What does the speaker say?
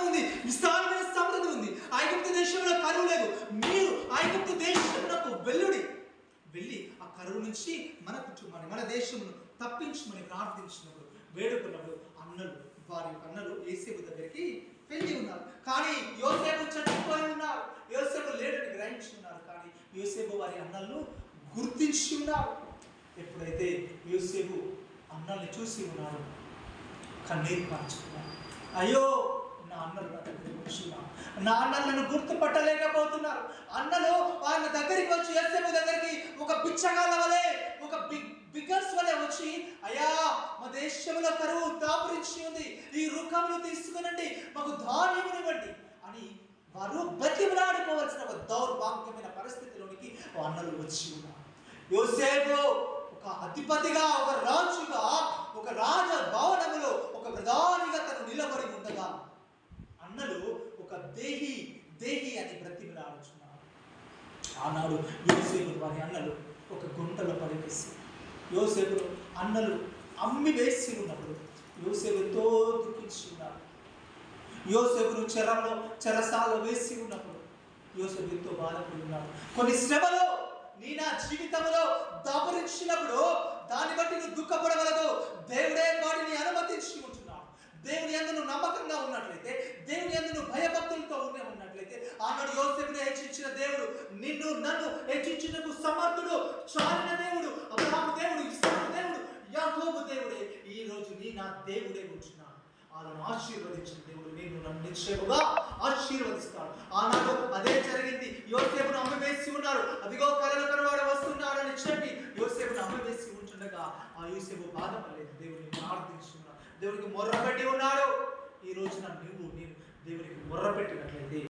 ఉంది, విస్తారమైన సమృద్ధి ఉంది. ఐగుప్తు దేశంలో కరువు లేదు. మీరు ఐగుప్తు దేశమునకు వెళ్ళి ఆ కరువు నుంచి మన కుటుంబాన్ని, మన దేశమును తప్పించమని ప్రార్థించినప్పుడు, వేడుకున్నప్పుడు వారి అన్నలు యోసేపు దగ్గరికి వెళ్ళి ఉన్నారు. కానీ యోసేపు చనిపోయి ఉన్నారు. యోసేపు లేడని గ్రహించి ఉన్నారు. కానీ యోసేపు వారి అన్నలను గుర్తించి ఉన్నారు. ఎప్పుడైతే యోసేపు అన్నల్ని చూసి ఉన్నారు, కన్నీరు కార్చుకున్నారు. అయ్యో, నా అన్నలు నా దగ్గరికి వచ్చున్నారు, నా అన్నలను గుర్తుపట్టలేకపోతున్నారు. అన్నలు వాళ్ళ దగ్గరికి వచ్చి యోసేపు దగ్గరికి ఒక బిచ్చగాళ్ళ వలె, ఒక బిగ్గర్స్ వలె వచ్చి, అయ్యా, మా దేశంలో కరువు దాపురించి ఉంది, ఈ రుఖమును తీసుకునండి, మాకు ధాన్యమునివ్వండి అని వారు బతిమలాడుకోవాల్సిన ఒక దౌర్భాగ్యమైన పరిస్థితిలోనికి అన్నలు వచ్చి ఉన్నారు. యోసేపు ఒక అధిపతిగా, ఒక రాజుగా, ఒక రాజ భవనములో ఒక ప్రధానిగా తను నిలబడి ఉండగా అన్నలు ఒక దేహి అని బ్రతిమలాడుచున్నారు. ఆనాడు యోసేపు వారి అన్నలు ఒక గుంటలో పడివేసి, యోసేపు అన్నలు అమ్మి వేసి ఉన్నప్పుడు యోసేపు ఎంతో దుఃఖించి ఉన్నారు. యోసేపును చెరసాలలో వేసి ఉన్నప్పుడు యోసేపు ఎంతో బాధపడి ఉన్నాడు. కొన్ని శ్రమలో నా జీవితంలో దాపరించినప్పుడు దాన్ని బట్టి నువ్వు దుఃఖపడవలదు. దేవుడే వాటిని అనుమతించి ఉంటున్నాడు. దేవుని యందు నువ్వు నమ్మకంగా ఉన్నట్లయితే, దేవుని యందు నువ్వు భయభక్తులతో ఉన్నట్లయితే, ఆనాడు యోసేపును హెచ్చించిన దేవుడు నన్ను హెచ్చించుటకు సమర్థుడు. చాలిన దేవుడు, అబ్రహాము దేవుడు, ఇస్సాకు దేవుడు, యాకోబు దేవుడే ఈ రోజు నా దేవుడే ఉంటున్నాడు. వాళ్ళను ఆశీర్వదించిన దేవుడు నన్ను నిశ్చయముగా ఆశీర్వదిస్తాడు. ఆనాడు అదే జరిగింది. యోసేపును అమ్మవేసి ఉన్నారు. అదిగో కలలు కనవాడు వస్తున్నాడు అని చెప్పి యోసేపును అమ్మవేసి ఉంటుండగా ఆ యోసేపు బాధపడలేదు. దేవుని ప్రార్థించున్నాడు, దేవునికి మొర్రపెట్టి ఉన్నాడు. ఈ రోజున నేను దేవునికి మొర్రపెట్టినట్లయితే